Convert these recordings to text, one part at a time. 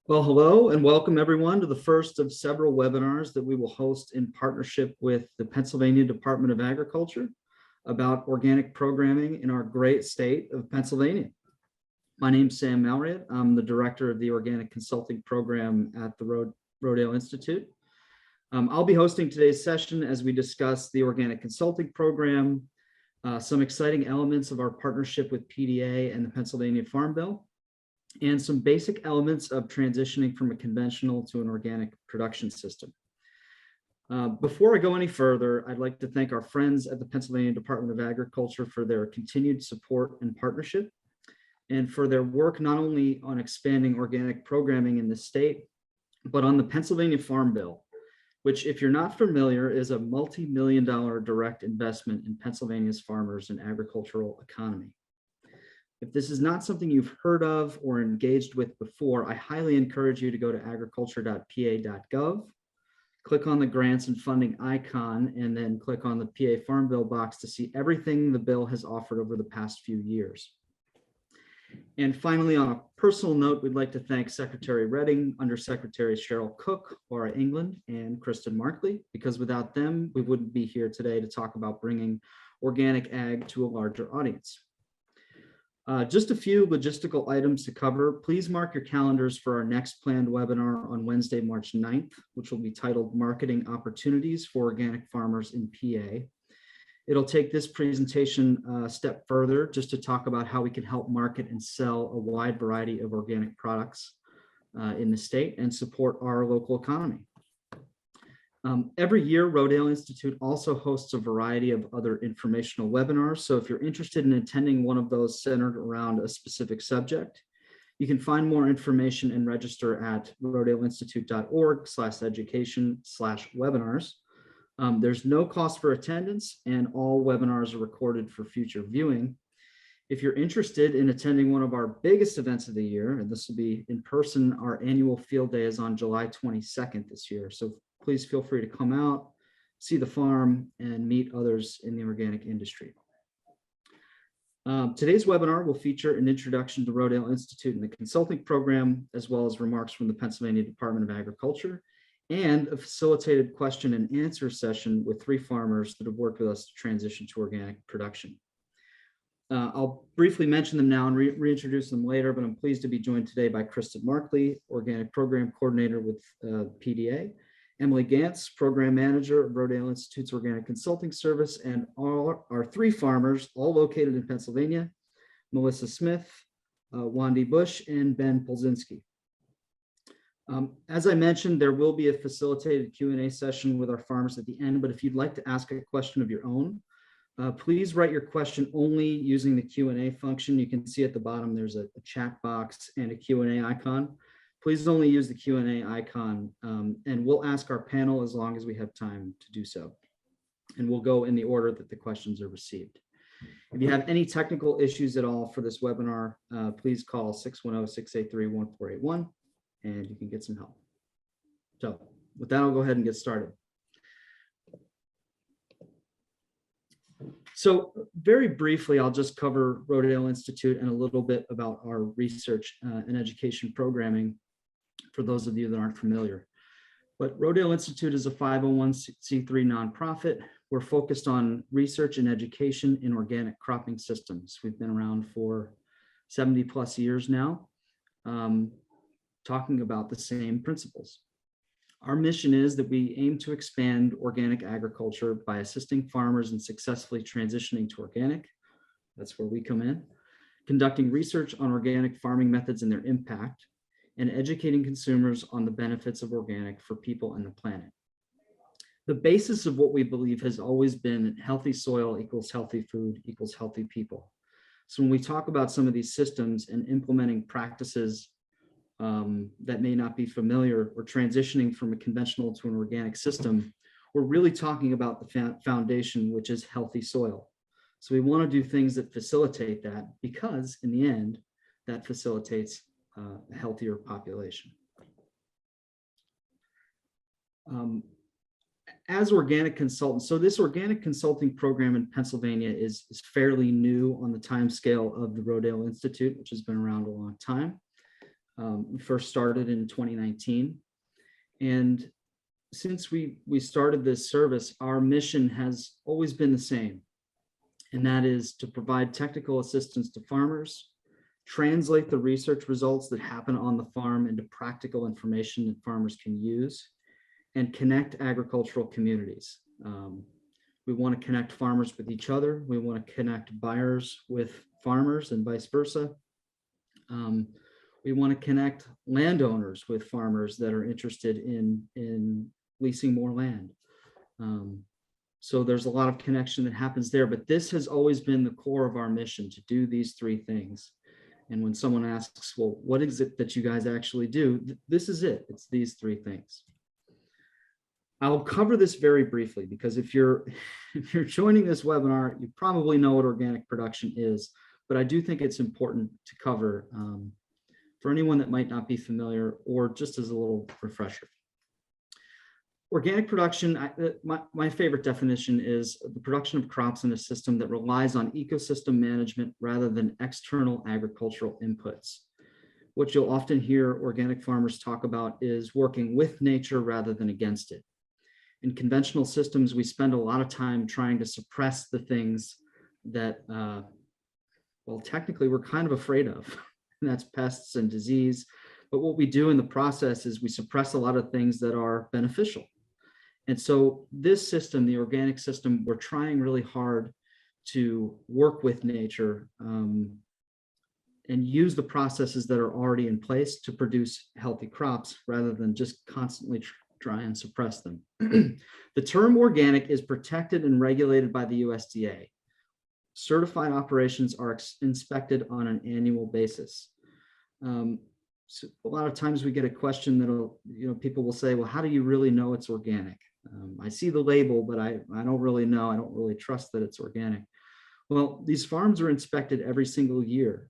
Well, hello and welcome everyone to the first of several webinars that we will host in partnership with the Pennsylvania Department of Agriculture about organic programming in our great state of Pennsylvania. My name's Sam Malriott. I'm the director of the Organic Consulting Program at the Rodeo Institute. I'll be hosting today's session as we discuss the Organic Consulting Program, some exciting elements of our partnership with PDA and the Pennsylvania Farm Bill, and some basic elements of transitioning from a conventional to an organic production system. Before I go any further, I'd like to thank our friends at the Pennsylvania Department of Agriculture for their continued support and partnership, and for their work not only on expanding organic programming in the state, but on the Pennsylvania Farm Bill, which, if you're not familiar, is a multi-million-dollar direct investment in Pennsylvania's farmers and agricultural economy. If this is not something you've heard of or engaged with before, I highly encourage you to go to agriculture.pa.gov, click on the grants and funding icon, and then click on the PA Farm Bill box to see everything the bill has offered over the past few years. And finally, on a personal note, we'd like to thank Secretary Redding, Undersecretary Cheryl Cook, Laura England, and Kristin Markley, because without them, we wouldn't be here today to talk about bringing organic ag to a larger audience. Just a few logistical items to cover. Please mark your calendars for our next planned webinar on Wednesday, March 9th, which will be titled Marketing Opportunities for Organic Farmers in PA. It'll take this presentation a step further just to talk about how we can help market and sell a wide variety of organic products in the state and support our local economy. Every year, Rodeo Institute also hosts a variety of other informational webinars. So if you're interested in attending one of those centered around a specific subject, you can find more information and register at rodeoinstitute.org/education/webinars. There's no cost for attendance, and all webinars are recorded for future viewing. If you're interested in attending one of our biggest events of the year, and this will be in person, our annual field day is on July 22nd this year. So please feel free to come out, see the farm, and meet others in the organic industry. Today's webinar will feature an introduction to Rodeo Institute and the consulting program, as well as remarks from the Pennsylvania Department of Agriculture, and a facilitated question and answer session with 3 farmers that have worked with us to transition to organic production. I'll briefly mention them now and reintroduce them later, but I'm pleased to be joined today by Kristin Markley, Organic Program Coordinator with PDA, Emily Gantz, Program Manager of Rodeo Institute's Organic Consulting Service, and all our 3 farmers, all located in Pennsylvania, Melissa Smith, Wandy Bush, and Ben Polzinski. As I mentioned, there will be a facilitated Q&A session with our farmers at the end, but if you'd like to ask a question of your own, please write your question only using the Q&A function. You can see at the bottom there's a chat box and a Q&A icon. Please only use the Q&A icon, and we'll ask our panel as long as we have time to do so. And we'll go in the order that the questions are received. If you have any technical issues at all for this webinar, please call 610-683-1481, and you can get some help. So with that, I'll go ahead and get started. So very briefly, I'll just cover Rodeo Institute and a little bit about our research and education programming for those of you that aren't familiar. But Rodeo Institute is a 501c3 nonprofit. We're focused on research and education in organic cropping systems. We've been around for 70 plus years now, talking about the same principles. Our mission is that we aim to expand organic agriculture by assisting farmers in successfully transitioning to organic. That's where we come in. Conducting research on organic farming methods and their impact, and educating consumers on the benefits of organic for people and the planet. The basis of what we believe has always been healthy soil equals healthy food equals healthy people. So when we talk about some of these systems and implementing practices that may not be familiar or transitioning from a conventional to an organic system, we're really talking about the foundation, which is healthy soil. So we want to do things that facilitate that, because in the end, that facilitates a healthier population. As organic consultants, so this organic consulting program in Pennsylvania is fairly new on the time scale of the Rodeo Institute, which has been around a long time. We first started in 2019. And since we started this service, our mission has always been the same. And that is to provide technical assistance to farmers, translate the research results that happen on the farm into practical information that farmers can use, and connect agricultural communities. We want to connect farmers with each other. We want to connect buyers with farmers and vice versa. We want to connect landowners with farmers that are interested in leasing more land. So there's a lot of connection that happens there, but this has always been the core of our mission, to do these three things. And when someone asks, well, what is it that you guys actually do? This is it. It's these three things. I'll cover this very briefly because if you're joining this webinar, you probably know what organic production is, but I do think it's important to cover for anyone that might not be familiar, or just as a little refresher. Organic production, my favorite definition is the production of crops in a system that relies on ecosystem management rather than external agricultural inputs. What you'll often hear organic farmers talk about is working with nature rather than against it. In conventional systems, we spend a lot of time trying to suppress the things that, well, technically we're kind of afraid of, and that's pests and disease. But what we do in the process is we suppress a lot of things that are beneficial. And so this system, the organic system, we're trying really hard to work with nature and use the processes that are already in place to produce healthy crops rather than just constantly try and suppress them. The term organic is protected and regulated by the USDA. Certified operations are inspected on an annual basis. So a lot of times we get a question that'll, people will say, well, how do you really know it's organic? I see the label, but I don't really know. I don't really trust that it's organic. Well, these farms are inspected every single year.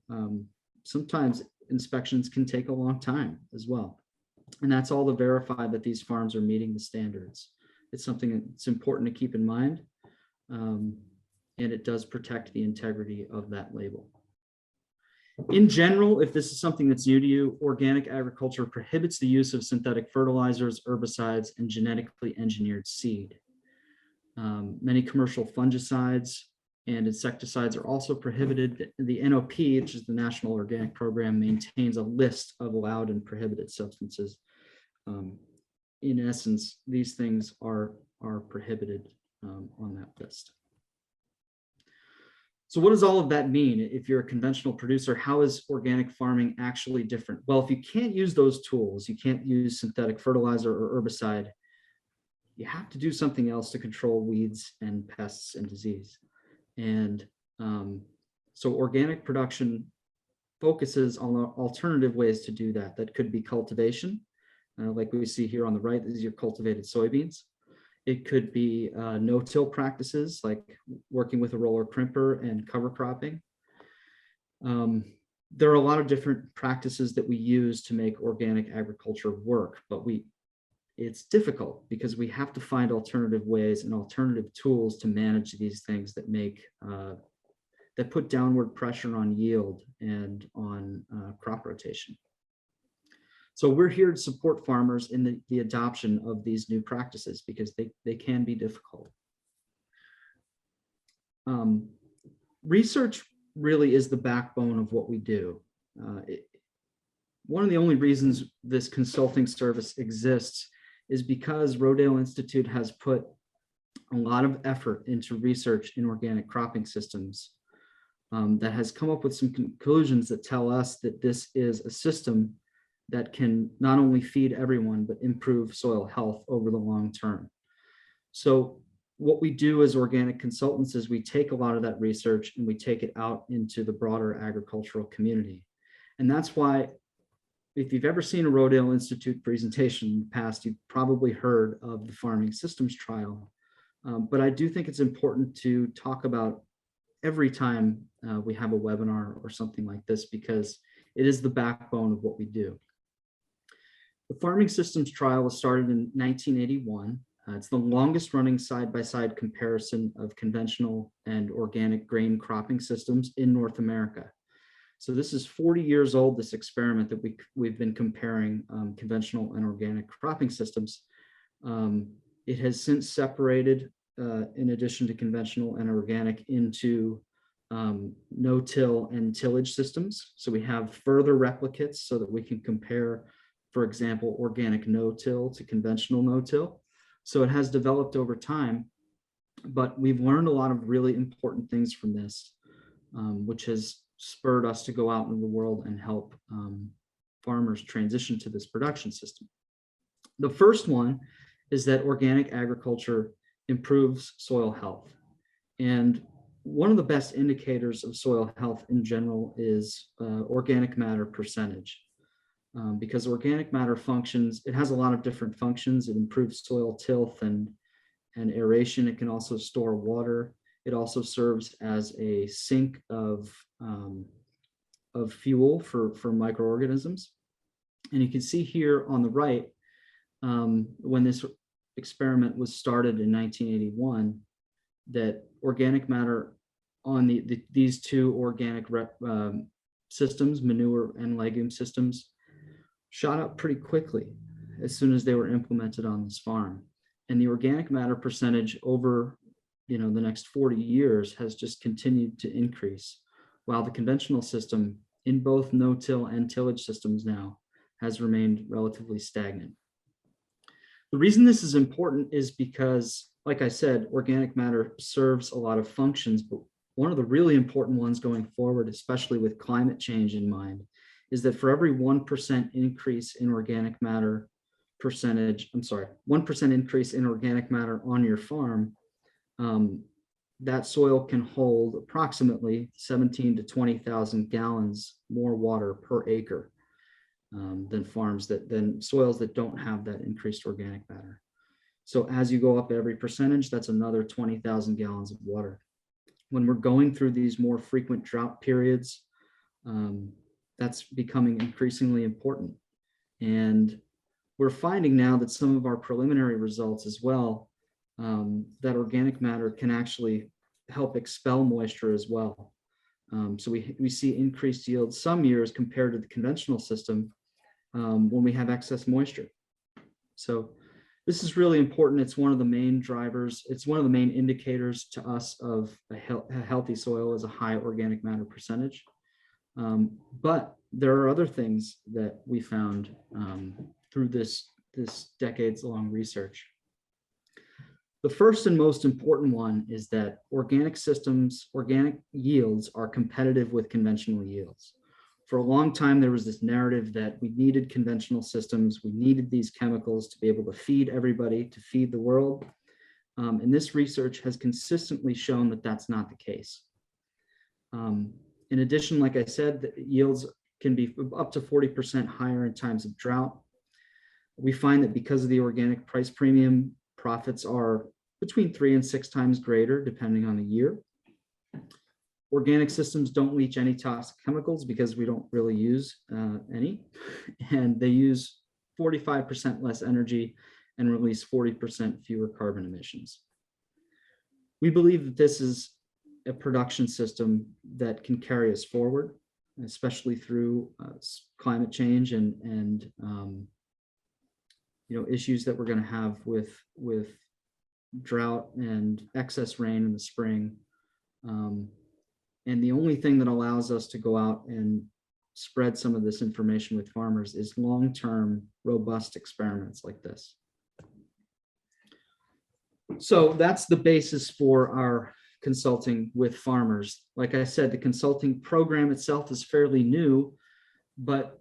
Sometimes inspections can take a long time as well. And that's all to verify that these farms are meeting the standards. It's something that's important to keep in mind. And it does protect the integrity of that label. In general, if this is something that's new to you, organic agriculture prohibits the use of synthetic fertilizers, herbicides, and genetically engineered seed. Many commercial fungicides and insecticides are also prohibited. The NOP, which is the National Organic Program, maintains a list of allowed and prohibited substances. In essence, these things are prohibited on that list. So what does all of that mean? If you're a conventional producer, how is organic farming actually different? Well, if you can't use those tools, you can't use synthetic fertilizer or herbicide, you have to do something else to control weeds and pests and disease. And so organic production focuses on alternative ways to do that. That could be cultivation, like we see here on the right. These are cultivated soybeans. It could be no-till practices, like working with a roller crimper and cover cropping. There are a lot of different practices that we use to make organic agriculture work, but it's difficult because we have to find alternative ways and alternative tools to manage these things that that put downward pressure on yield and on crop rotation. So we're here to support farmers in the adoption of these new practices because they can be difficult. Research really is the backbone of what we do. One of the only reasons this consulting service exists is because Rodeo Institute has put a lot of effort into research in organic cropping systems that has come up with some conclusions that tell us that this is a system that can not only feed everyone, but improve soil health over the long term. So what we do as organic consultants is we take a lot of that research and we take it out into the broader agricultural community. And that's why, if you've ever seen a Rodeo Institute presentation in the past, you've probably heard of the farming systems trial. But I do think it's important to talk about every time we have a webinar or something like this, because it is the backbone of what we do. The farming systems trial was started in 1981. It's the longest running side-by-side comparison of conventional and organic grain cropping systems in North America. So this is 40 years old, this experiment that we've been comparing conventional and organic cropping systems. It has since separated, in addition to conventional and organic, into no-till and tillage systems. So we have further replicates so that we can compare, for example, organic no-till to conventional no-till. So it has developed over time, but we've learned a lot of really important things from this, which has spurred us to go out into the world and help farmers transition to this production system. The first one is that organic agriculture improves soil health. And one of the best indicators of soil health in general is organic matter percentage. Because organic matter functions, it has a lot of different functions. It improves soil tilth and aeration. It can also store water. It also serves as a sink of fuel for microorganisms. And you can see here on the right, when this experiment was started in 1981, that organic matter on these two organic systems, manure and legume systems, shot up pretty quickly as soon as they were implemented on this farm. And the organic matter percentage over the next 40 years has just continued to increase, while the conventional system in both no-till and tillage systems now has remained relatively stagnant. The reason this is important is because, like I said, organic matter serves a lot of functions, but one of the really important ones going forward, especially with climate change in mind, is that for every 1% increase in organic matter percentage, 1% increase in organic matter on your farm, that soil can hold approximately 17 to 20,000 gallons more water per acre than soils that don't have that increased organic matter. So as you go up every percentage, that's another 20,000 gallons of water. When we're going through these more frequent drought periods, that's becoming increasingly important. And we're finding now that some of our preliminary results as well, that organic matter can actually help expel moisture as well. So we see increased yields some years compared to the conventional system when we have excess moisture. So this is really important. It's one of the main drivers. It's one of the main indicators to us of a healthy soil is a high organic matter percentage. But there are other things that we found through this decades-long research. The first and most important one is that organic yields are competitive with conventional yields. For a long time, there was this narrative that we needed conventional systems, we needed these chemicals to be able to feed everybody, to feed the world. And this research has consistently shown that that's not the case. In addition, like I said, the yields can be up to 40% higher in times of drought. We find that because of the organic price premium, profits are between 3 and 6 times greater depending on the year. Organic systems don't leach any toxic chemicals because we don't really use any, and they use 45% less energy and release 40% fewer carbon emissions. We believe that this is a production system that can carry us forward, especially through climate change and issues that we're going to have with drought and excess rain in the spring. And the only thing that allows us to go out and spread some of this information with farmers is long-term, robust experiments like this. So that's the basis for our consulting with farmers. Like I said, the consulting program itself is fairly new, but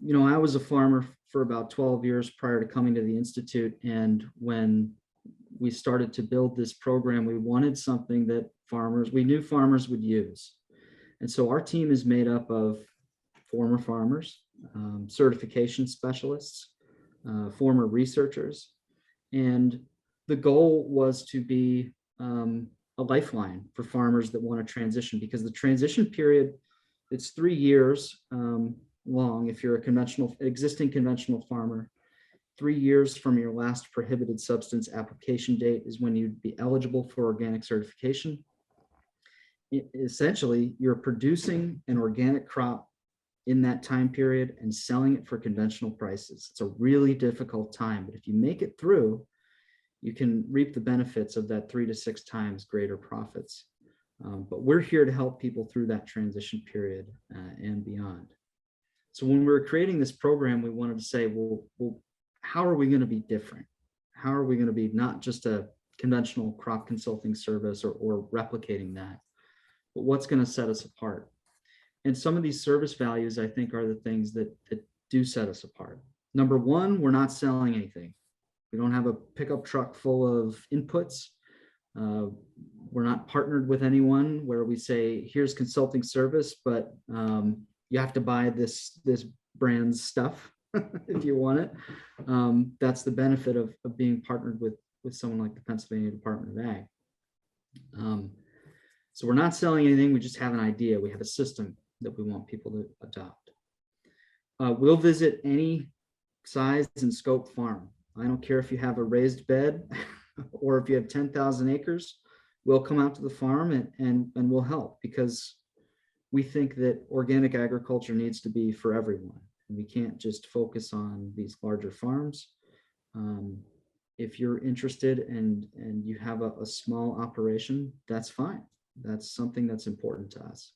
I was a farmer for about 12 years prior to coming to the Institute. And when we started to build this program, we wanted something that we knew farmers would use. And so our team is made up of former farmers, certification specialists, former researchers. And the goal was to be a lifeline for farmers that want to transition, because the transition period, it's 3 years long. If you're existing conventional farmer, 3 years from your last prohibited substance application date is when you'd be eligible for organic certification. essentially you're producing an organic crop in that time period and selling it for conventional prices. It's a really difficult time, but if you make it through, you can reap the benefits of that 3 to 6 times greater profits. But we're here to help people through that transition period and beyond. So when we were creating this program, we wanted to say, well, how are we going to be different? How are we going to be not just a conventional crop consulting service or replicating that, but what's going to set us apart? And some of these service values, I think, are the things that do set us apart. Number one, we're not selling anything. We don't have a pickup truck full of inputs. We're not partnered with anyone where we say, here's consulting service, but you have to buy this brand's stuff if you want it. That's the benefit of being partnered with someone like the Pennsylvania Department of Ag. So we're not selling anything. We just have an idea. We have a system that we want people to adopt. We'll visit any size and scope farm. I don't care if you have a raised bed or if you have 10,000 acres, we'll come out to the farm and we'll help, because we think that organic agriculture needs to be for everyone. And we can't just focus on these larger farms. If you're interested and you have a small operation, that's fine. That's something that's important to us.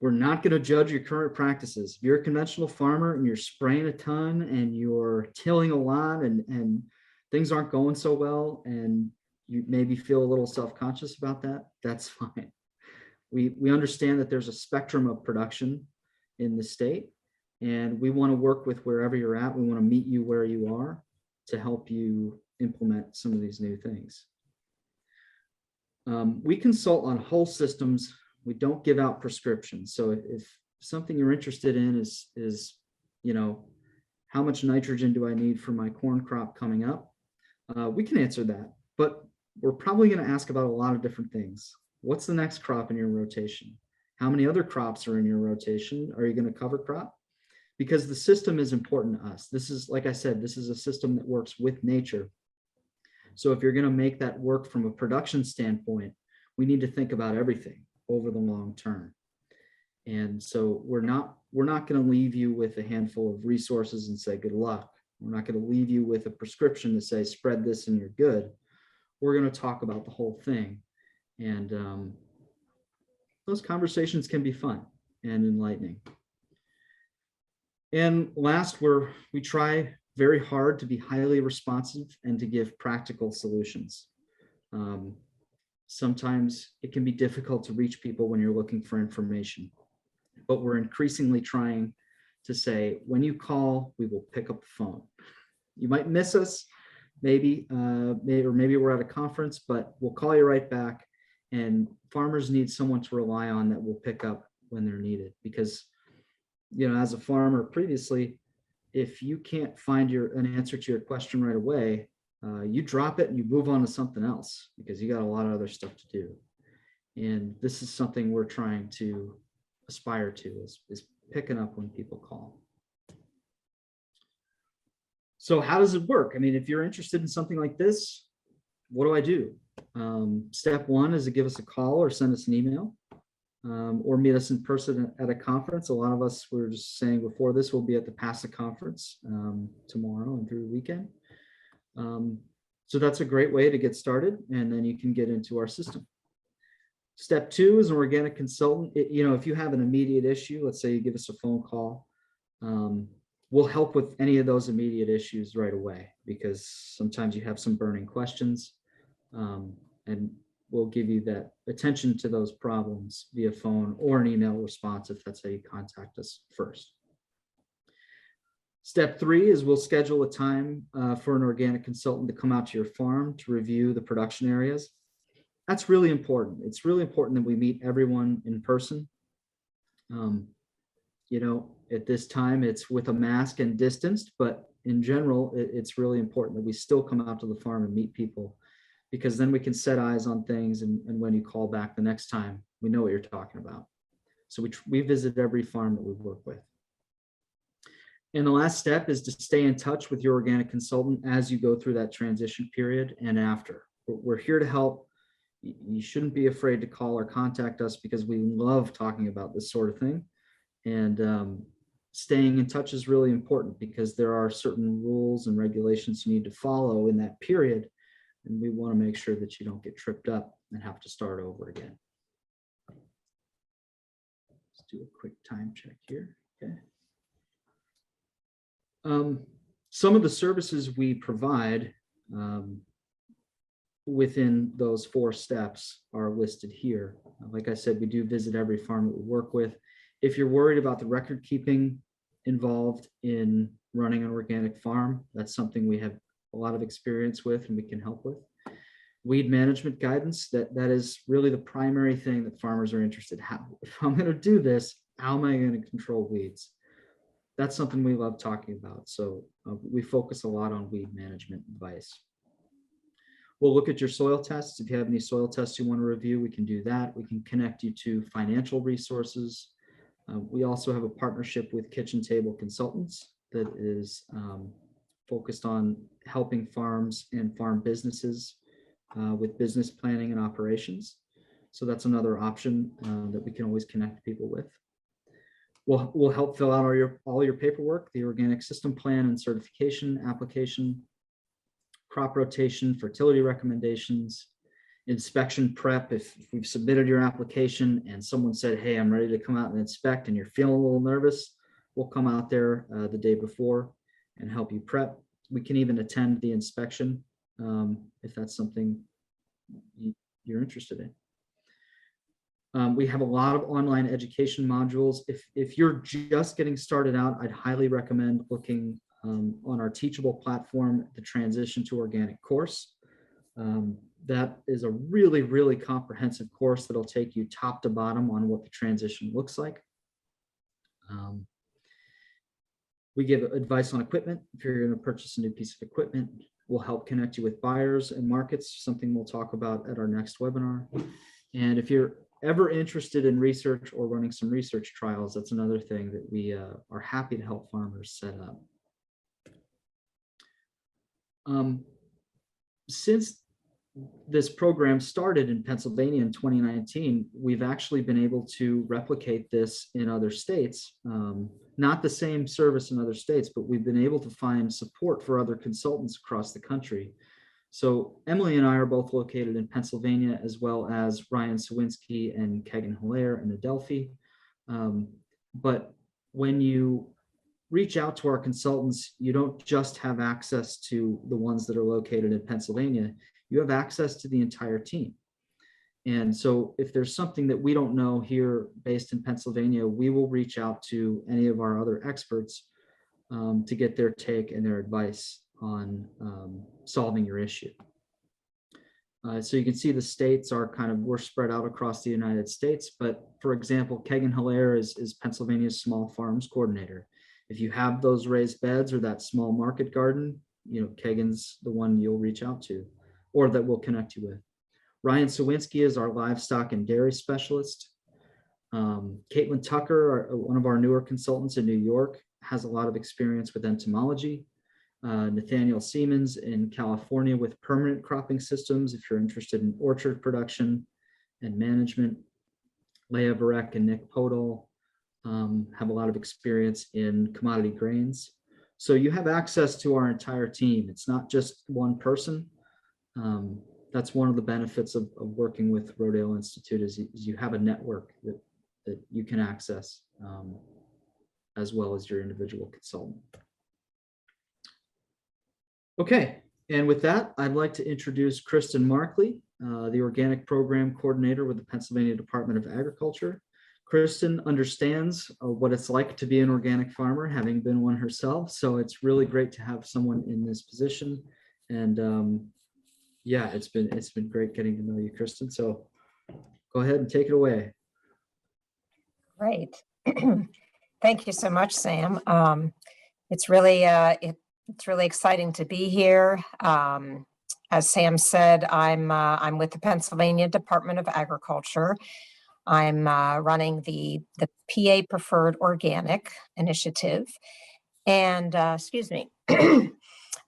We're not going to judge your current practices. If you're a conventional farmer and you're spraying a ton and you're tilling a lot and things aren't going so well and you maybe feel a little self-conscious about that, that's fine. We understand that there's a spectrum of production in the state, and we want to work with wherever you're at. We want to meet you where you are to help you implement some of these new things. We consult on whole systems. We don't give out prescriptions. So if something you're interested in is, how much nitrogen do I need for my corn crop coming up? We can answer that, but we're probably going to ask about a lot of different things. What's the next crop in your rotation? How many other crops are in your rotation? Are you going to cover crop? Because the system is important to us. This is, like I said, this is a system that works with nature. So if you're going to make that work from a production standpoint, we need to think about everything over the long term. And so we're not going to leave you with a handful of resources and say, good luck. We're not going to leave you with a prescription to say, spread this and you're good. We're going to talk about the whole thing. And those conversations can be fun and enlightening. And last, we try very hard to be highly responsive and to give practical solutions. Sometimes it can be difficult to reach people when you're looking for information, but we're increasingly trying to say, when you call, we will pick up the phone. You might miss us, maybe we're at a conference, but we'll call you right back. And farmers need someone to rely on that will pick up when they're needed, because, as a farmer previously, if you can't find an answer to your question right away, you drop it and you move on to something else because you got a lot of other stuff to do. And this is something we're trying to aspire to, is picking up when people call. So how does it work? I mean, if you're interested in something like this, what do I do? Step one is to give us a call or send us an email, or meet us in person at a conference. A lot of us, we were just saying before this, will be at the PASA conference tomorrow and through the weekend. So that's a great way to get started, and then you can get into our system. Step two is an organic consultant. If you have an immediate issue, let's say you give us a phone call, we'll help with any of those immediate issues right away, because sometimes you have some burning questions, and we'll give you that attention to those problems via phone or an email response if that's how you contact us first. Step three is we'll schedule a time for an organic consultant to come out to your farm to review the production areas. That's really important. It's really important that we meet everyone in person. At this time, it's with a mask and distanced, but in general, it's really important that we still come out to the farm and meet people, because then we can set eyes on things. And when you call back the next time, we know what you're talking about. So we visit every farm that we work with. And the last step is to stay in touch with your organic consultant as you go through that transition period and after. We're here to help. you shouldn't be afraid to call or contact us, because we love talking about this sort of thing. And staying in touch is really important, because there are certain rules and regulations you need to follow in that period. And we want to make sure that you don't get tripped up and have to start over again. Let's do a quick time check here. Okay. Some of the services we provide within those 4 steps are listed here. Like I said, we do visit every farm that we work with. If you're worried about the record keeping involved in running an organic farm, that's something we have a lot of experience with and we can help with. Weed management guidance, that is really the primary thing that farmers are interested in. If I'm going to do this, how am I going to control weeds? That's something we love talking about. So we focus a lot on weed management advice. We'll look at your soil tests. If you have any soil tests you want to review, we can do that. We can connect you to financial resources. We also have a partnership with Kitchen Table Consultants that is focused on helping farms and farm businesses with business planning and operations. So that's another option that we can always connect people with. We'll help fill out all your paperwork, the organic system plan and certification application, crop rotation, fertility recommendations, inspection prep. If we've submitted your application and someone said, hey, I'm ready to come out and inspect, and you're feeling a little nervous, we'll come out there the day before and help you prep. We can even attend the inspection if that's something you're interested in. We have a lot of online education modules. If you're just getting started out, I'd highly recommend looking on our Teachable platform, the Transition to Organic course. That is a really, really comprehensive course that'll take you top to bottom on what the transition looks like. We give advice on equipment. If you're going to purchase a new piece of equipment, we'll help connect you with buyers and markets, something we'll talk about at our next webinar. And if you're ever interested in research or running some research trials, that's another thing that we are happy to help farmers set up. Since this program started in Pennsylvania in 2019, we've actually been able to replicate this in other states. Not the same service in other states, but we've been able to find support for other consultants across the country. So Emily and I are both located in Pennsylvania, as well as Ryan Sawinski and Kegan Hilaire in Adelphi. But when you reach out to our consultants, you don't just have access to the ones that are located in Pennsylvania, you have access to the entire team. And so if there's something that we don't know here based in Pennsylvania, we will reach out to any of our other experts to get their take and their advice on solving your issue. So you can see the states are we're spread out across the United States, but for example, Kegan Hilaire is Pennsylvania's small farms coordinator. If you have those raised beds or that small market garden, Kegan's the one you'll reach out to, or that we'll connect you with. Ryan Sawinski is our livestock and dairy specialist. Caitlin Tucker, one of our newer consultants in New York, has a lot of experience with entomology. Nathaniel Siemens in California with permanent cropping systems, if you're interested in orchard production and management. Leah Varek and Nick Podol have a lot of experience in commodity grains. So you have access to our entire team. It's not just one person. That's one of the benefits of working with Rodeo Institute is you have a network that you can access as well as your individual consultant. Okay, and with that, I'd like to introduce Kristin Markley, the Organic Program Coordinator with the Pennsylvania Department of Agriculture. Kristin understands what it's like to be an organic farmer, having been one herself, so it's really great to have someone in this position. And yeah, it's been great getting to know you, Kristin. So go ahead and take it away. Great. Thank you so much, Sam. It's really exciting to be here. As Sam said, I'm with the Pennsylvania Department of Agriculture. I'm running the PA Preferred Organic Initiative, and excuse me.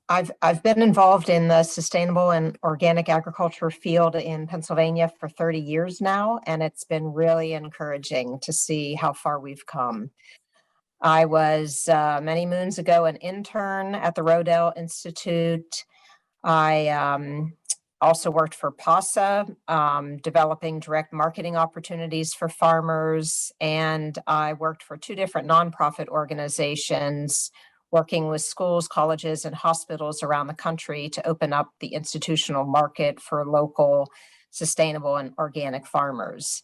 I've been involved in the sustainable and organic agriculture field in Pennsylvania for 30 years now, and it's been really encouraging to see how far we've come. I was many moons ago an intern at the Rodeo Institute. I also worked for PASA, developing direct marketing opportunities for farmers, and I worked for two different nonprofit organizations working with schools, colleges, and hospitals around the country to open up the institutional market for local, sustainable, and organic farmers.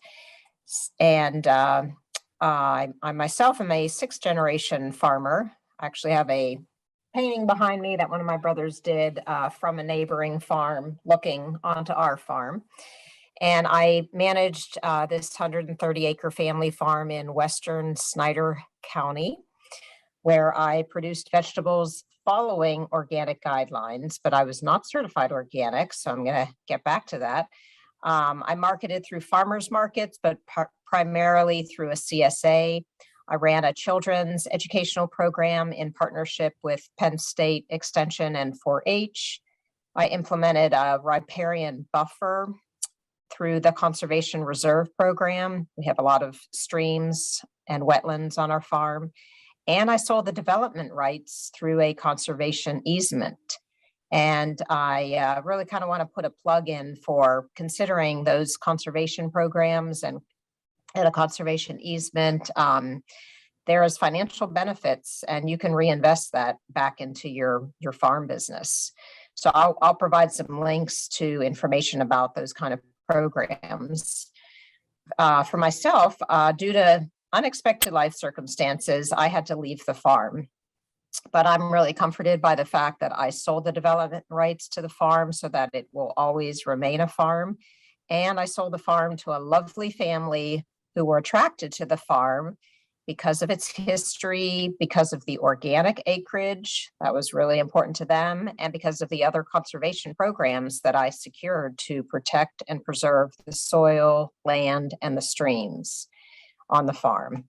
And I myself am a sixth generation farmer. I actually have a painting behind me that one of my brothers did from a neighboring farm looking onto our farm. And I managed this 130-acre family farm in western Snyder County, where I produced vegetables following organic guidelines, but I was not certified organic, so I'm going to get back to that. I marketed through farmers markets, but primarily through a CSA. I ran a children's educational program in partnership with Penn State Extension and 4-H. I implemented a riparian buffer through the Conservation Reserve Program. We have a lot of streams and wetlands on our farm. And I sold the development rights through a conservation easement. And I really kind of want to put a plug in for considering those conservation programs and a conservation easement. There is financial benefits, and you can reinvest that back into your farm business. So I'll provide some links to information about those kind of programs. For myself, due to unexpected life circumstances, I had to leave the farm. But I'm really comforted by the fact that I sold the development rights to the farm so that it will always remain a farm. And I sold the farm to a lovely family who were attracted to the farm because of its history, because of the organic acreage that was really important to them, and because of the other conservation programs that I secured to protect and preserve the soil, land, and the streams on the farm.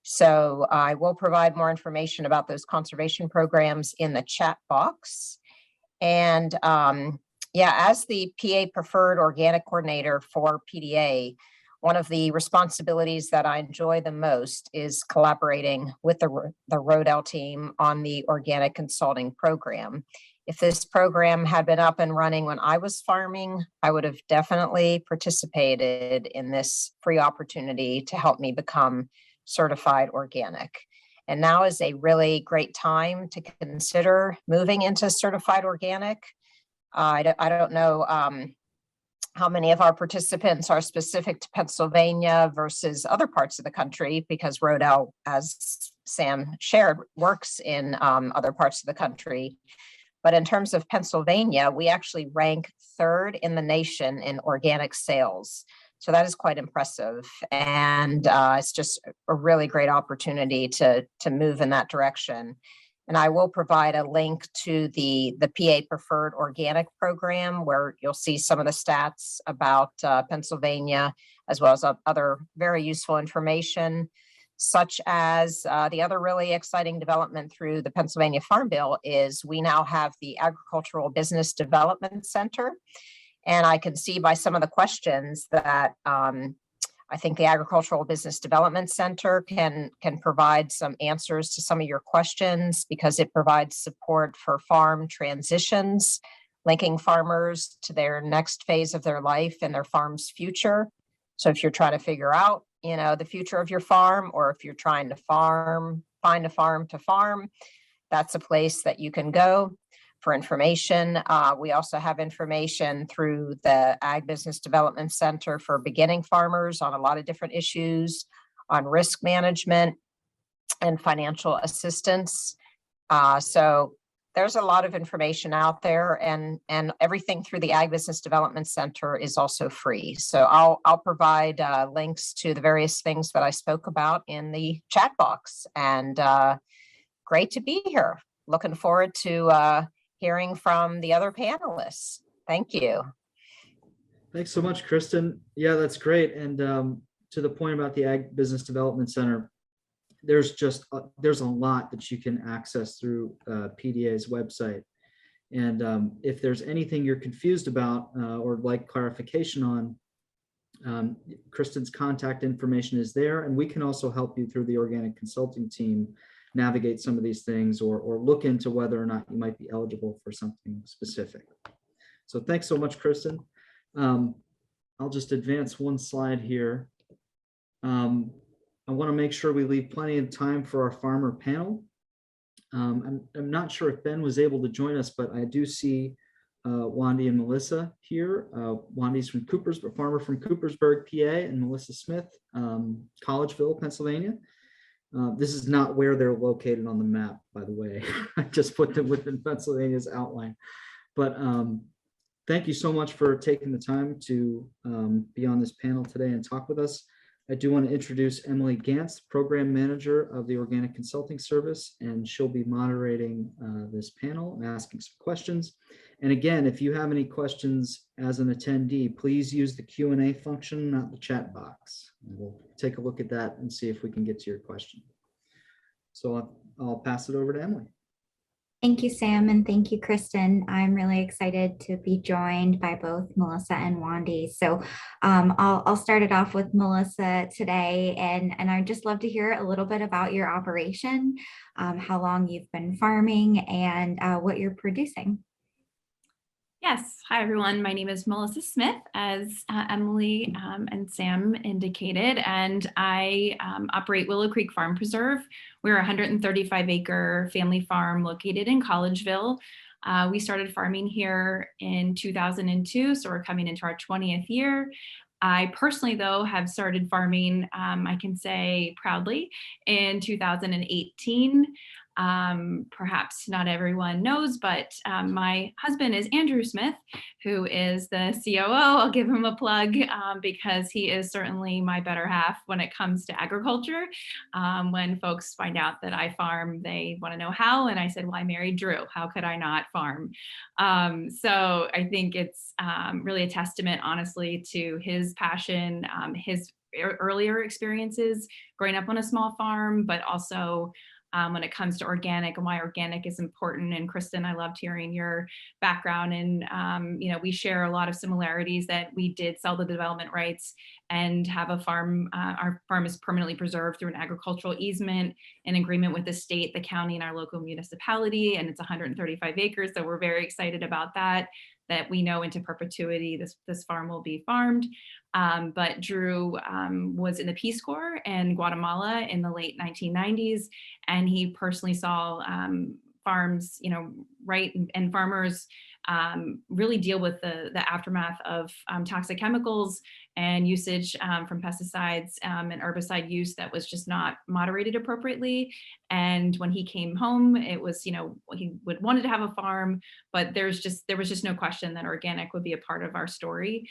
So I will provide more information about those conservation programs in the chat box. And as the PA Preferred Organic Coordinator for PDA, one of the responsibilities that I enjoy the most is collaborating with the Rodeo team on the organic consulting program. If this program had been up and running when I was farming, I would have definitely participated in this free opportunity to help me become certified organic. And now is a really great time to consider moving into certified organic. I don't know how many of our participants are specific to Pennsylvania versus other parts of the country, because Rodeo, as Sam shared, works in other parts of the country. But in terms of Pennsylvania, we actually rank third in the nation in organic sales. So that is quite impressive. And it's just a really great opportunity to move in that direction. And I will provide a link to the PA Preferred Organic Program, where you'll see some of the stats about Pennsylvania, as well as other very useful information, such as the other really exciting development through the Pennsylvania Farm Bill is we now have the Agricultural Business Development Center. And I can see by some of the questions that I think the Agricultural Business Development Center can provide some answers to some of your questions, because it provides support for farm transitions, linking farmers to their next phase of their life and their farm's future. So if you're trying to figure out, the future of your farm, or if you're trying to find a farm to farm, that's a place that you can go for information. We also have information through the Ag Business Development Center for beginning farmers on a lot of different issues on risk management and financial assistance. So there's a lot of information out there, and everything through the Ag Business Development Center is also free. So I'll provide links to the various things that I spoke about in the chat box. And great to be here. Looking forward to hearing from the other panelists. Thank you. Thanks so much, Kristin. Yeah, that's great. And to the point about the Ag Business Development Center, there's a lot that you can access through PDA's website. And if there's anything you're confused about or like clarification on, Kristin's contact information is there, and we can also help you through the organic consulting team navigate some of these things or look into whether or not you might be eligible for something specific. So thanks so much, Kristin. I'll just advance one slide here. I want to make sure we leave plenty of time for our farmer panel. I'm not sure if Ben was able to join us, but I do see Wandy and Melissa here. Wandy's from Coopersburg, farmer from Coopersburg, PA, and Melissa Smith, Collegeville, Pennsylvania. This is not where they're located on the map, by the way. I just put them within Pennsylvania's outline. But thank you so much for taking the time to be on this panel today and talk with us. I do want to introduce Emily Gantz, Program Manager of the Organic Consulting Service, and she'll be moderating this panel and asking some questions. And again, if you have any questions as an attendee, please use the Q&A function, not the chat box. We'll take a look at that and see if we can get to your question. So I'll pass it over to Emily. Thank you, Sam, and thank you, Kristin. I'm really excited to be joined by both Melissa and Wandy. So I'll start it off with Melissa today, and I'd just love to hear a little bit about your operation, how long you've been farming, and what you're producing. Yes. Hi, everyone. My name is Melissa Smith, as Emily and Sam indicated, and I operate Willow Creek Farm Preserve. We're a 135-acre family farm located in Collegeville. We started farming here in 2002, so we're coming into our 20th year. I personally, though, have started farming, I can say proudly, in 2018. Perhaps not everyone knows, but my husband is Andrew Smith, who is the COO. I'll give him a plug because he is certainly my better half when it comes to agriculture. When folks find out that I farm, they want to know how. And I said, well, I married Drew. How could I not farm? So I think it's really a testament, honestly, to his passion, his earlier experiences growing up on a small farm, but also when it comes to organic and why organic is important. And Kristin, I loved hearing your background, and we share a lot of similarities that we did sell the development rights and have a farm. Our farm is permanently preserved through an agricultural easement in agreement with the state, the county, and our local municipality, and it's 135 acres. So we're very excited about that we know into perpetuity this farm will be farmed. But Drew was in the Peace Corps in Guatemala in the late 1990s, and he personally saw farms, right, and farmers really deal with the aftermath of toxic chemicals and usage from pesticides and herbicide use that was just not moderated appropriately. And when he came home, it was, he wanted to have a farm, but there was just no question that organic would be a part of our story.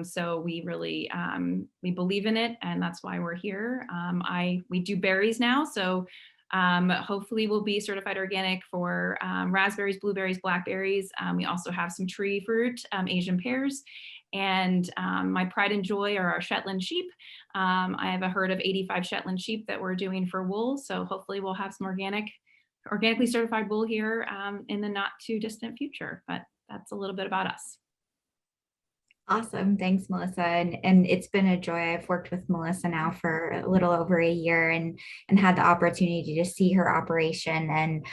So we really, we believe in it, and that's why we're here. We do berries now, so hopefully we'll be certified organic for raspberries, blueberries, blackberries. We also have some tree fruit, Asian pears. And my pride and joy are our Shetland sheep. I have a herd of 85 Shetland sheep that we're doing for wool. So hopefully we'll have some organically certified wool here in the not too distant future. But that's a little bit about us. Awesome. Thanks, Melissa. And it's been a joy. I've worked with Melissa now for a little over a year and had the opportunity to see her operation. And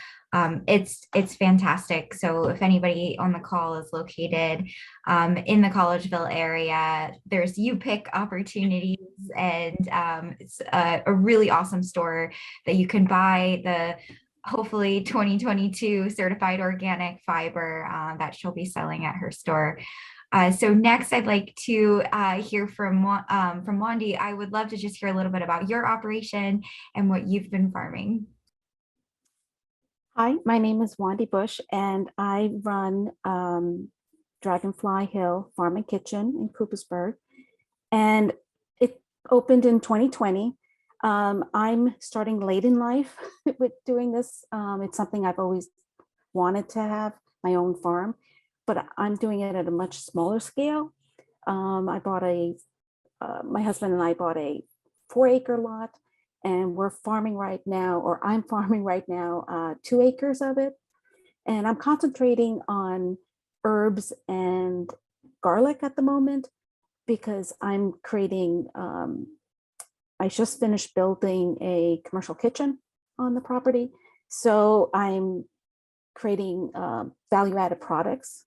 it's fantastic. So if anybody on the call is located in the Collegeville area, there's U-Pick opportunities, and it's a really awesome store that you can buy the hopefully 2022 certified organic fiber that she'll be selling at her store. So next, I'd like to hear from Wandy. I would love to just hear a little bit about your operation and what you've been farming. Hi, my name is Wandy Bush, and I run Dragonfly Hill Farm and Kitchen in Coopersburg, and it opened in 2020. I'm starting late in life with doing this. It's something I've always wanted to have, my own farm, but I'm doing it at a much smaller scale. My husband and I bought a 4-acre lot, and we're farming right now, or I'm farming right now, 2 acres of it. And I'm concentrating on herbs and garlic at the moment because I'm creating, I just finished building a commercial kitchen on the property. So I'm creating value-added products.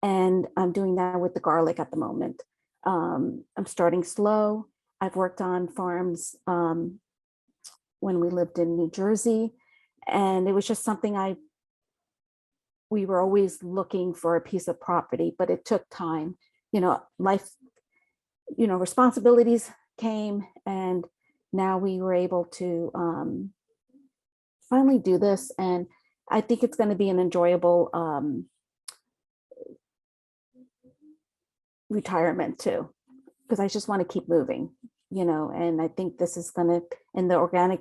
And I'm doing that with the garlic at the moment. I'm starting slow. I've worked on farms when we lived in New Jersey, and it was just something we were always looking for a piece of property, but it took time. Life, responsibilities came, and now we were able to finally do this. And I think it's going to be an enjoyable retirement too, because I just want to keep moving, and I think this is going to, and the organic,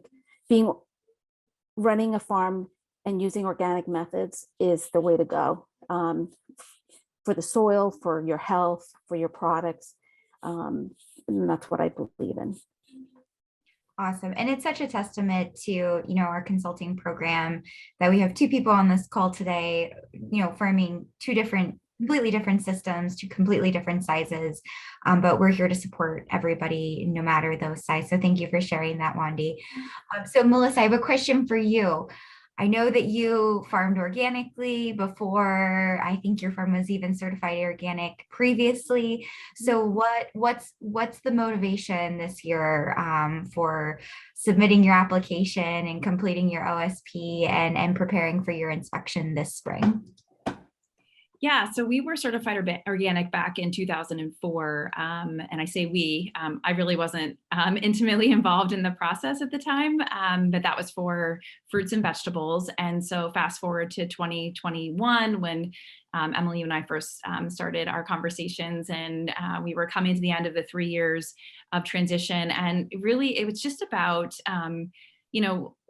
running a farm and using organic methods is the way to go, for the soil, for your health, for your products. And that's what I believe in. Awesome. And it's such a testament to, our consulting program that we have two people on this call today, forming completely different systems, to completely different sizes. But we're here to support everybody, no matter those sizes. So thank you for sharing that, Wandy. So Melissa, I have a question for you. I know that you farmed organically before. I think your farm was even certified organic previously. So what's the motivation this year for submitting your application and completing your OSP and preparing for your inspection this spring? Yeah, so we were certified organic back in 2004. And I say we, I really wasn't intimately involved in the process at the time, but that was for fruits and vegetables. And so fast forward to 2021, when Emily and I first started our conversations, and we were coming to the end of the 3 years of transition. And really, it was just about,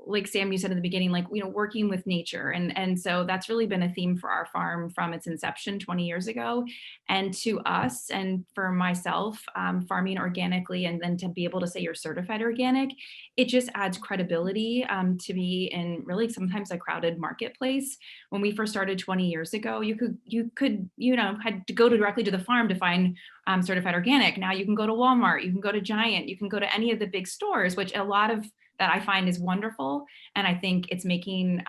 like Sam, you said in the beginning, working with nature. And so that's really been a theme for our farm from its inception 20 years ago. And to us, and for myself, farming organically, and then to be able to say you're certified organic, it just adds credibility to be in really sometimes a crowded marketplace. When we first started 20 years ago, you could had to go directly to the farm to find certified organic. Now you can go to Walmart, you can go to Giant, you can go to any of the big stores, which a lot of that I find is wonderful. And I think it's making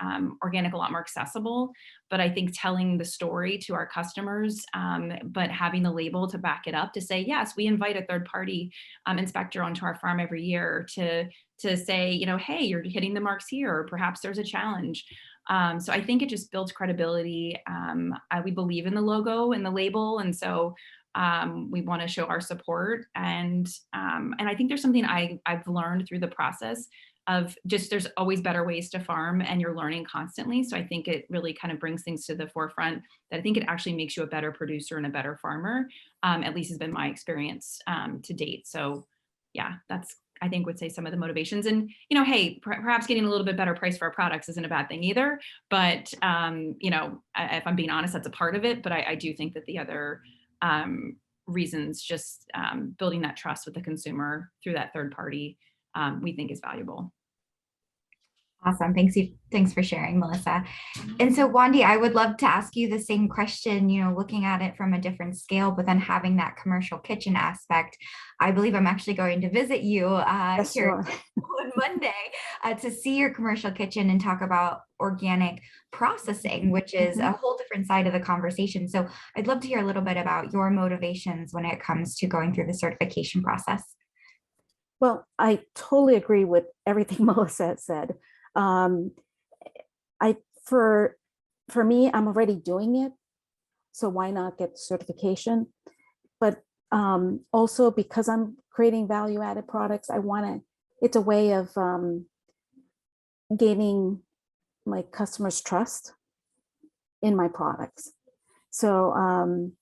organic a lot more accessible. But I think telling the story to our customers, but having the label to back it up, to say, yes, we invite a third party inspector onto our farm every year to say, hey, you're hitting the marks here, or perhaps there's a challenge. So I think it just builds credibility. We believe in the logo and the label. And so we want to show our support. And I think there's something I've learned through the process of just, there's always better ways to farm, and you're learning constantly. So I think it really kind of brings things to the forefront, that I think it actually makes you a better producer and a better farmer, at least has been my experience to date. So yeah, that's, I think, would say some of the motivations. And, hey, perhaps getting a little bit better price for our products isn't a bad thing either. But, if I'm being honest, that's a part of it. But I do think that the other reasons, just building that trust with the consumer through that third party, we think is valuable. Awesome. Thanks for sharing, Melissa. And so Wandy, I would love to ask you the same question, looking at it from a different scale, but then having that commercial kitchen aspect. I believe I'm actually going to visit you here on Monday to see your commercial kitchen and talk about organic processing, which is a whole different side of the conversation. So I'd love to hear a little bit about your motivations when it comes to going through the certification process. Well, I totally agree with everything Melissa said. For me, I'm already doing it, so why not get certification? But also, because I'm creating value-added products, it's a way of gaining my customers' trust in my products. So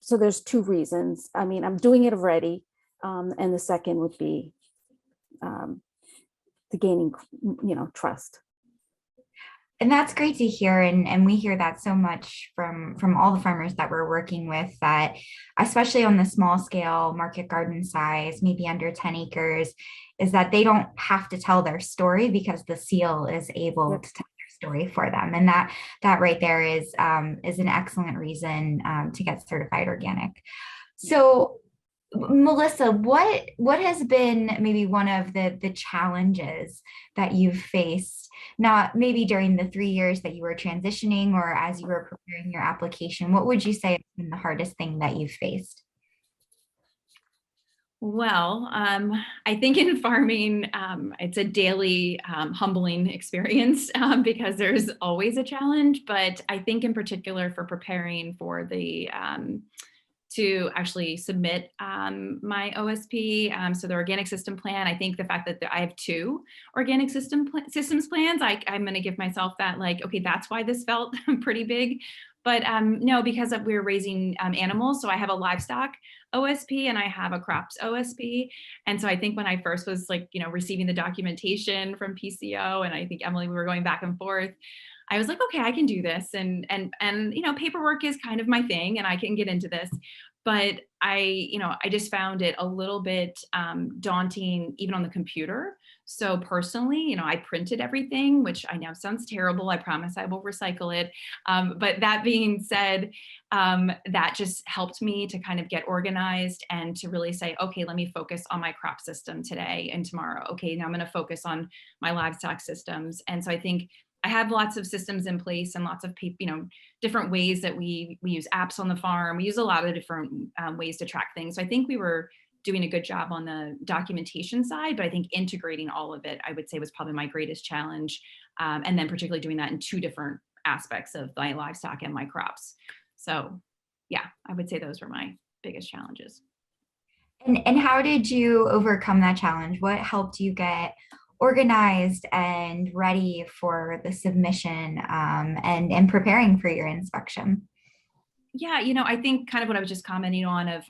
there's two reasons. I mean, I'm doing it already, and the second would be the gaining, trust. And that's great to hear. And we hear that so much from all the farmers that we're working with, that especially on the small scale market garden size, maybe under 10 acres, is that they don't have to tell their story because the seal is able to tell their story for them. And that right there is an excellent reason to get certified organic. So Melissa, what has been maybe one of the challenges that you've faced, not maybe during the 3 years that you were transitioning or as you were preparing your application? What would you say has been the hardest thing that you've faced? Well, I think in farming, it's a daily humbling experience because there's always a challenge. But I think in particular for preparing for the to actually submit my OSP, so the organic system plan, I think the fact that I have 2 organic systems plans, I'm going to give myself that, like, okay, that's why this felt pretty big. But no, because we're raising animals. So I have a livestock OSP and I have a crops OSP. And so I think when I first was like, receiving the documentation from PCO, and I think Emily, we were going back and forth, I was like, okay, I can do this. And paperwork is kind of my thing and I can get into this. But I just found it a little bit daunting, even on the computer. So personally, I printed everything, which I know sounds terrible. I promise I will recycle it. But that being said, that just helped me to kind of get organized and to really say, okay, let me focus on my crop system today and tomorrow. Okay, now I'm going to focus on my livestock systems. And so I think I have lots of systems in place and lots of different ways that we use apps on the farm. We use a lot of different ways to track things. So I think we were doing a good job on the documentation side, but I think integrating all of it, I would say, was probably my greatest challenge. And then particularly doing that in 2 different aspects of my livestock and my crops. So yeah, I would say those were my biggest challenges. And how did you overcome that challenge? What helped you get organized and ready for the submission and preparing for your inspection? Yeah, I think kind of what I was just commenting on of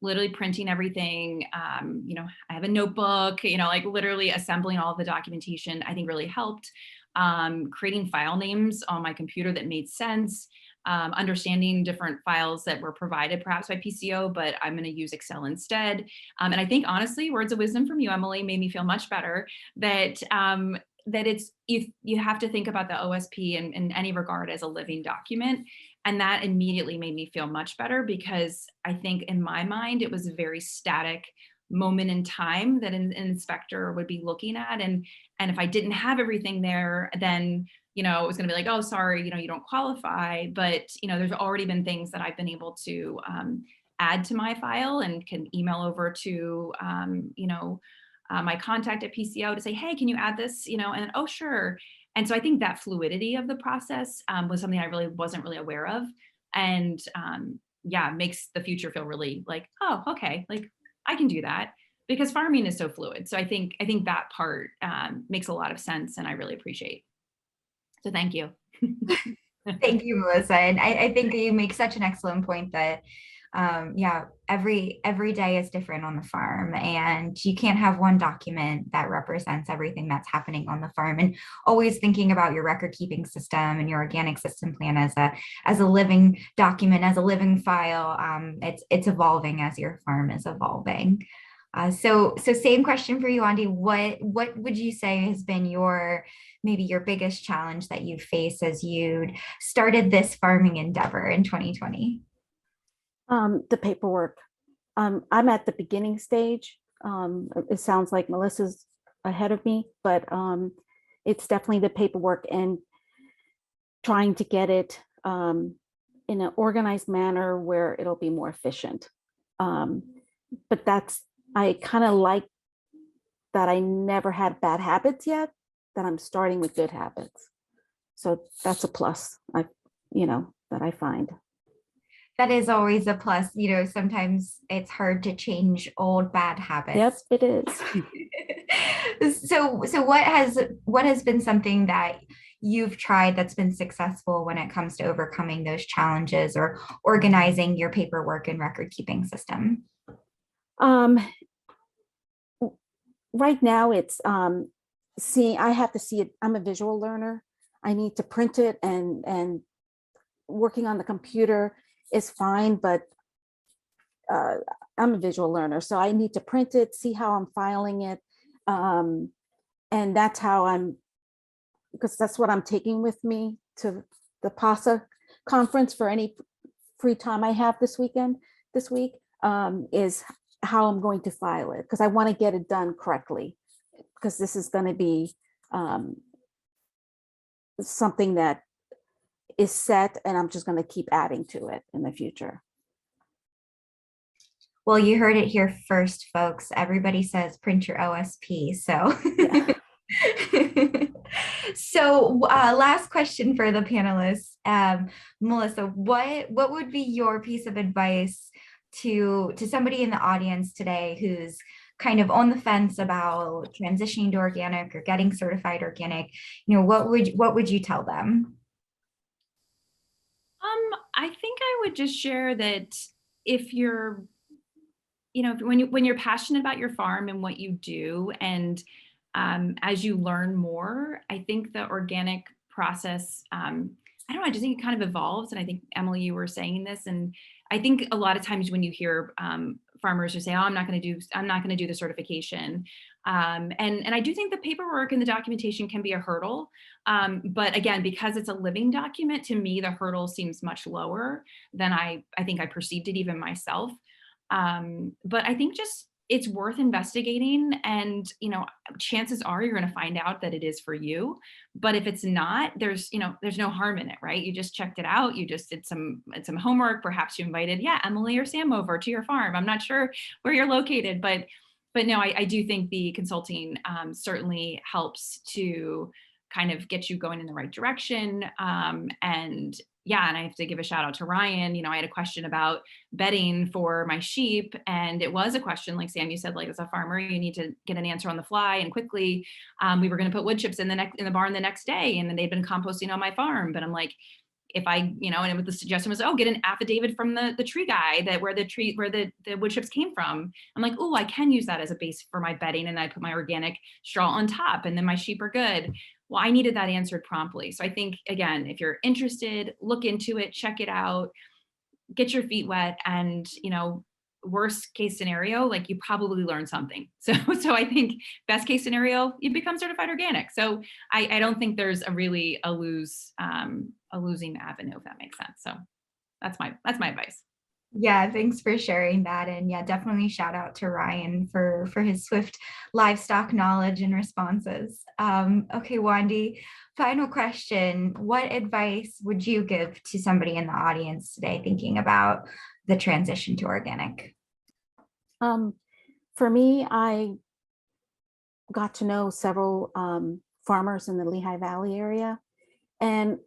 literally printing everything. I have a notebook, like literally assembling all of the documentation, I think really helped. Creating file names on my computer that made sense. Understanding different files that were provided perhaps by PCO, but I'm going to use Excel instead. And I think honestly, words of wisdom from you, Emily, made me feel much better that it's, you have to think about the OSP in any regard as a living document. And that immediately made me feel much better because I think in my mind, it was a very static moment in time that an inspector would be looking at. And if I didn't have everything there, then it was going to be like, oh, sorry, you don't qualify. But, there's already been things that I've been able to add to my file and can email over to, my contact at PCO to say, hey, can you add this, and oh, sure. And so I think that fluidity of the process was something I really wasn't really aware of. And yeah, makes the future feel really like, oh, okay, like I can do that because farming is so fluid. So I think that part makes a lot of sense and I really appreciate. So thank you. Thank you, Melissa. And I think that you make such an excellent point that, yeah, every day is different on the farm and you can't have one document that represents everything that's happening on the farm, and always thinking about your record keeping system and your organic system plan as a living document, as a living file. It's evolving as your farm is evolving. So same question for you, Wandy. What would you say has been maybe your biggest challenge that you faced as you started this farming endeavor in 2020? The paperwork. I'm at the beginning stage. It sounds like Melissa's ahead of me, but it's definitely the paperwork and trying to get it in an organized manner where it'll be more efficient. But I kind of like that I never had bad habits yet, that I'm starting with good habits. So that's a plus, that I find. That is always a plus. Sometimes it's hard to change old bad habits. Yes, it is. So what has been something that you've tried that's been successful when it comes to overcoming those challenges or organizing your paperwork and record keeping system? Right now it's I have to see it. I'm a visual learner. I need to print it, and working on the computer is fine, but I'm a visual learner, so I need to print it, see how I'm filing it, and that's how I'm because that's what I'm taking with me to the PASA conference for any free time I have this week, is how I'm going to file it, because I want to get it done correctly, because this is going to be something that is set, and I'm just going to keep adding to it in the future. Well, you heard it here first, folks. Everybody says print your OSP. So, so last question for the panelists. Melissa, what would be your piece of advice to somebody in the audience today who's kind of on the fence about transitioning to organic or getting certified organic? You know, what would you tell them? I think I would just share that if you're, you know, when you're passionate about your farm and what you do, and as you learn more, I think the organic process, I don't know, I just think it kind of evolves. And I think, Emily, you were saying this, and I think a lot of times when you hear farmers who say, oh, I'm not going to do the certification. And I do think the paperwork and the documentation can be a hurdle. But again, because it's a living document, to me, the hurdle seems much lower than I think I perceived it even myself. But I think just it's worth investigating, and, you know, chances are you're going to find out that it is for you. But if it's not, there's no harm in it, right? You just checked it out. You just did some homework. Perhaps you invited, Emily or Sam over to your farm. I'm not sure where you're located, but no, I do think the consulting certainly helps to kind of get you going in the right direction. And I have to give a shout out to Ryan. You know, I had a question about bedding for my sheep, and it was a question, like Sam, you said, like, as a farmer, you need to get an answer on the fly and quickly. We were going to put wood chips in the barn the next day, and then they'd been composting on my farm. But I'm like, if I, you know, and the suggestion was, oh, get an affidavit from the tree guy where the wood chips came from. I'm like, oh, I can use that as a base for my bedding, and I put my organic straw on top, and then my sheep are good. Well, I needed that answered promptly. So I think, again, if you're interested, look into it, check it out, get your feet wet, and, you know, worst case scenario, like, you probably learn something. So I think best case scenario, you become certified organic. So I don't think there's a losing avenue, if that makes sense. So that's my advice. Yeah, thanks for sharing that. And yeah, definitely shout out to Ryan for his swift livestock knowledge and responses. Okay, Wandy, final question. What advice would you give to somebody in the audience today thinking about the transition to organic? For me, I got to know several farmers in the Lehigh Valley area, and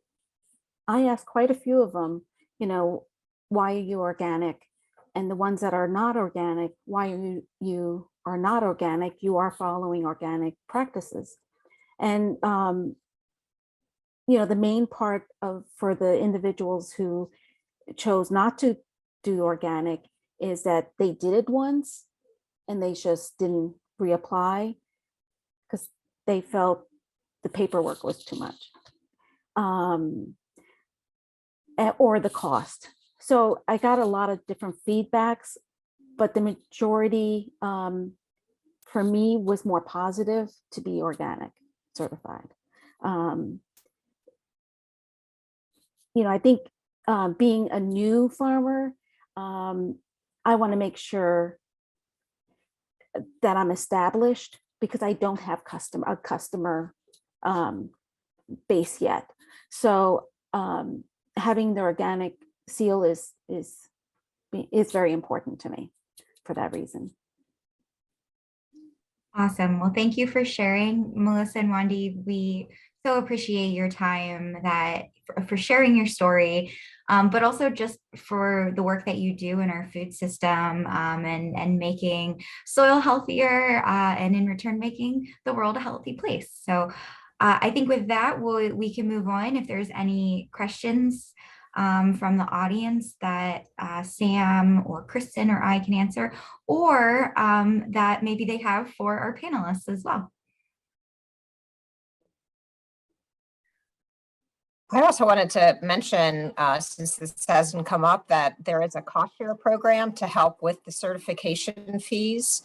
I asked quite a few of them, you know, why are you organic? And the ones that are not organic, why you are not organic? You are following organic practices. And, you know, the main part for the individuals who chose not to do organic is that they did it once and they just didn't reapply because they felt the paperwork was too much, or the cost. So I got a lot of different feedbacks, but the majority for me was more positive to be organic certified. You know, I think being a new farmer, I want to make sure that I'm established because I don't have a customer base yet. So having the organic seal is very important to me for that reason. Awesome. Well, thank you for sharing, Melissa and Wandy. We so appreciate your time, for sharing your story, but also just for the work that you do in our food system, and making soil healthier, and in return making the world a healthy place. So I think with that, we can move on. If there's any questions from the audience that Sam or Kristin or I can answer, or that maybe they have for our panelists as well. I also wanted to mention, since this hasn't come up, that there is a cost share program to help with the certification fees.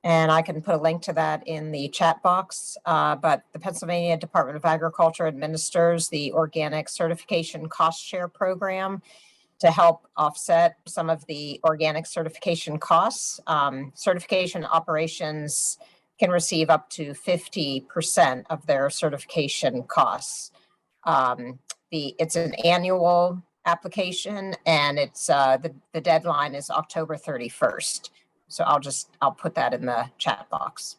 And I can put a link to that in the chat box. But the Pennsylvania Department of Agriculture administers the organic certification cost share program to help offset some of the organic certification costs. Certification operations can receive up to 50% of their certification costs. It's an annual application, and it's the deadline is October 31st. So I'll put that in the chat box.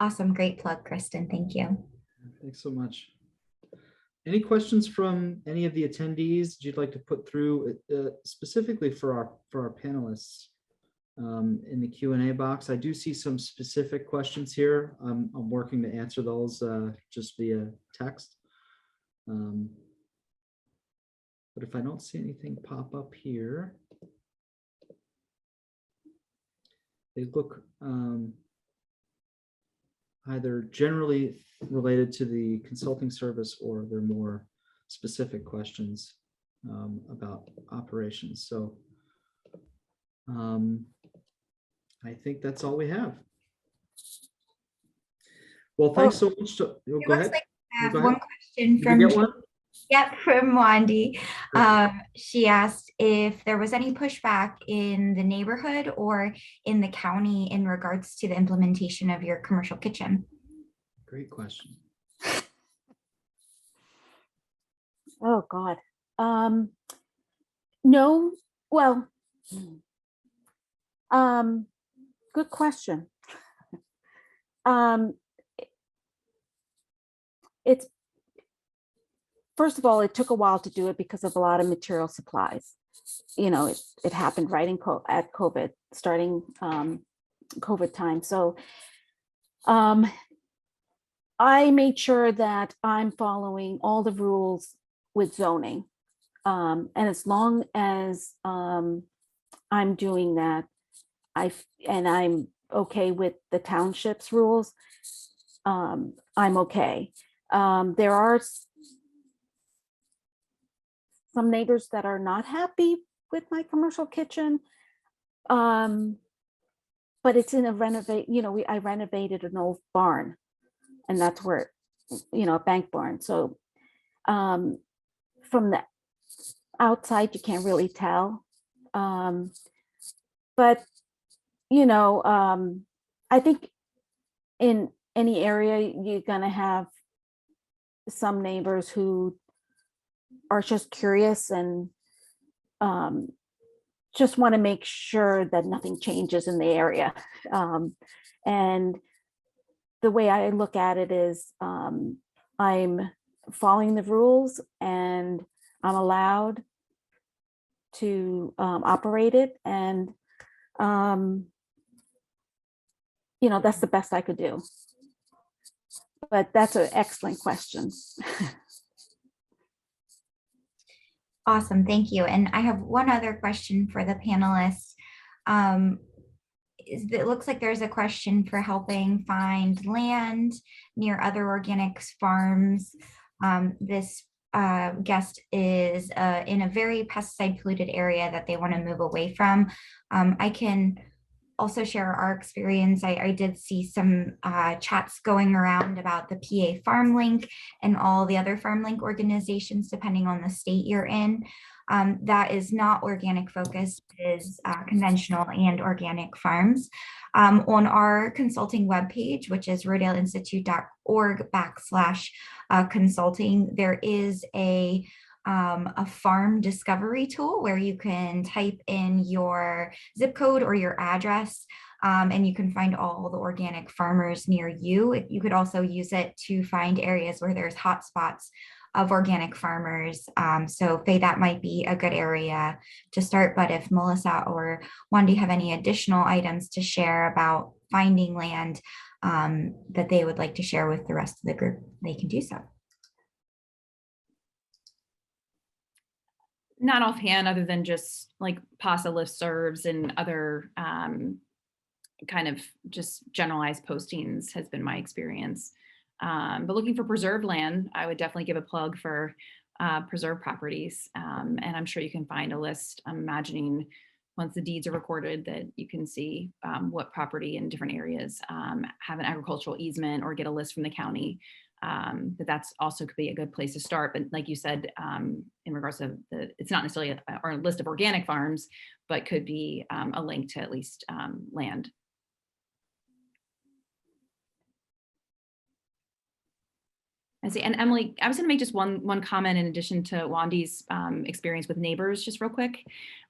Awesome. Great plug, Kristin. Thank you. Thanks so much. Any questions from any of the attendees you'd like to put through specifically for our panelists in the Q&A box? I do see some specific questions here. I'm working to answer those just via text. But if I don't see anything pop up here, they look either generally related to the consulting service or they're more specific questions about operations. So I think that's all we have. Well, thanks so much. Go ahead. Like I have Go one ahead. question Did from you get one? Yep, from Wandy. She asked if there was any pushback in the neighborhood or in the county in regards to the implementation of your commercial kitchen. Great question. Oh God. No, well, good question. It's, first of all, it took a while to do it because of a lot of material supplies. You know, it happened right at COVID, starting COVID time. So I made sure that I'm following all the rules with zoning. And as long as I'm doing that, and I'm okay with the township's rules, I'm okay. There are some neighbors that are not happy with my commercial kitchen, but it's in a I renovated an old barn, and that's where, a bank barn. So from the outside, you can't really tell. But, I think in any area, you're going to have some neighbors who are just curious and just want to make sure that nothing changes in the area. And the way I look at it is I'm following the rules and I'm allowed to operate it. And, that's the best I could do. But that's an excellent question. Awesome, thank you. And I have one other question for the panelists. It looks like there's a question for helping find land near other organics farms. This guest is in a very pesticide polluted area that they want to move away from. I can also share our experience. I did see some chats going around about the PA Farm Link and all the other Farm Link organizations, depending on the state you're in. That is not organic focused, is conventional and organic farms. On our consulting webpage, which is rodeoinstitute.org/consulting, there is a farm discovery tool where you can type in your zip code or your address, and you can find all the organic farmers near you. You could also use it to find areas where there's hotspots of organic farmers. So Faye, that might be a good area to start. But if Melissa or Wandy have any additional items to share about finding land that they would like to share with the rest of the group, they can do so. Not offhand, other than just like PASA listservs and other kind of just generalized postings has been my experience. But looking for preserved land, I would definitely give a plug for preserved properties. And I'm sure you can find a list. I'm imagining once the deeds are recorded, that you can see what property in different areas have an agricultural easement or get a list from the county. That's also could be a good place to start. But like you said, in regards to it's not necessarily our list of organic farms, but could be a link to at least land. I see. And Emily, I was going to make just one comment in addition to Wandy's experience with neighbors, just real quick.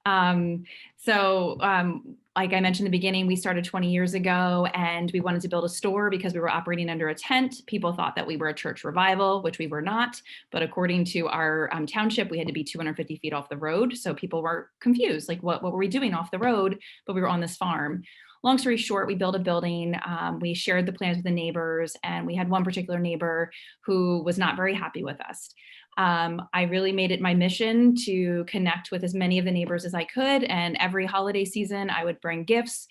Like I mentioned in the beginning, we started 20 years ago and we wanted to build a store because we were operating under a tent. People thought that we were a church revival, which we were not. But according to our township, we had to be 250 feet off the road. So people were confused, like what were we doing off the road? But we were on this farm. Long story short, we built a building, we shared the plans with the neighbors, and we had one particular neighbor who was not very happy with us. I really made it my mission to connect with as many of the neighbors as I could, and every holiday season I would bring gifts.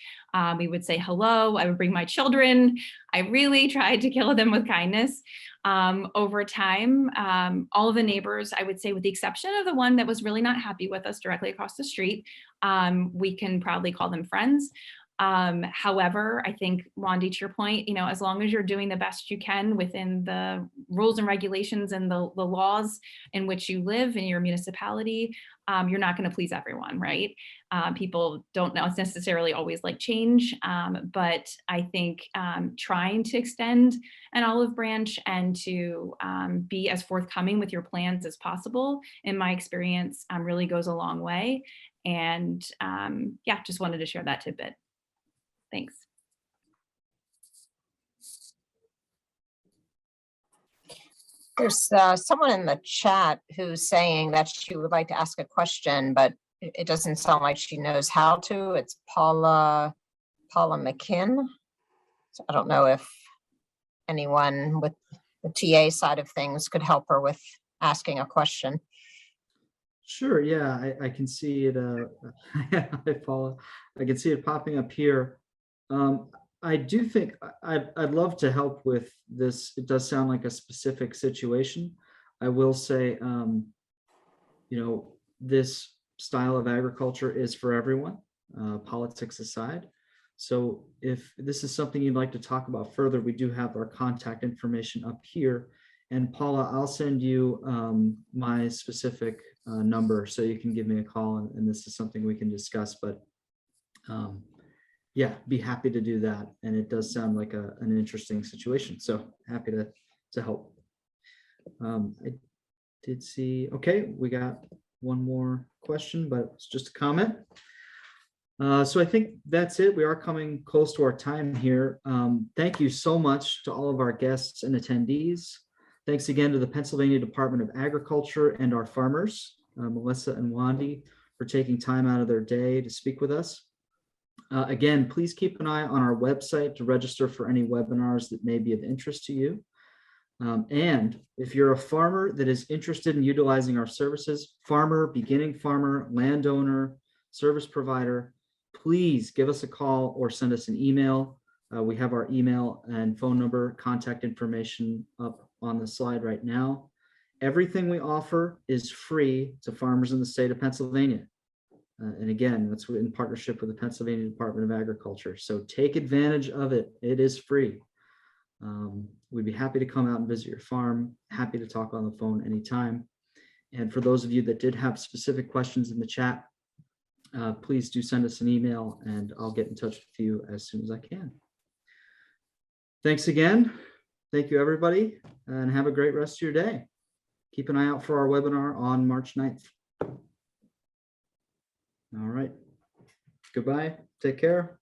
We would say hello, I would bring my children. I really tried to kill them with kindness. Over time, all of the neighbors, I would say with the exception of the one that was really not happy with us directly across the street, we can proudly call them friends. However, I think, Wandy, to your point, as long as you're doing the best you can within the rules and regulations and the laws in which you live in your municipality, you're not going to please everyone, right? People don't know it's necessarily always like change, but I think trying to extend an olive branch and to be as forthcoming with your plans as possible, in my experience, really goes a long way. And yeah, just wanted to share that tidbit. Thanks. There's someone in the chat who's saying that she would like to ask a question, but it doesn't sound like she knows how to. It's Paula McKinn. So I don't know if anyone with the TA side of things could help her with asking a question. Sure, yeah, I can see it. Hi, Paula. I can see it popping up here. I do think I'd love to help with this. It does sound like a specific situation. I will say, this style of agriculture is for everyone, politics aside. So if this is something you'd like to talk about further, we do have our contact information up here. And Paula, I'll send you my specific number so you can give me a call, and this is something we can discuss. But yeah, be happy to do that. And it does sound like an interesting situation. So happy to help. I did see, okay, we got one more question, but it's just a comment. So I think that's it. We are coming close to our time here. Thank you so much to all of our guests and attendees. Thanks again to the Pennsylvania Department of Agriculture and our farmers, Melissa and Wandy, for taking time out of their day to speak with us. Again, please keep an eye on our website to register for any webinars that may be of interest to you. And if you're a farmer that is interested in utilizing our services, farmer, beginning farmer, landowner, service provider, please give us a call or send us an email. We have our email and phone number, contact information up on the slide right now. Everything we offer is free to farmers in the state of Pennsylvania. And again, that's in partnership with the Pennsylvania Department of Agriculture. So take advantage of it. It is free. We'd be happy to come out and visit your farm, happy to talk on the phone anytime. And for those of you that did have specific questions in the chat, please do send us an email and I'll get in touch with you as soon as I can. Thanks again. Thank you, everybody, and have a great rest of your day. Keep an eye out for our webinar on March 9th. All right. Goodbye. Take care.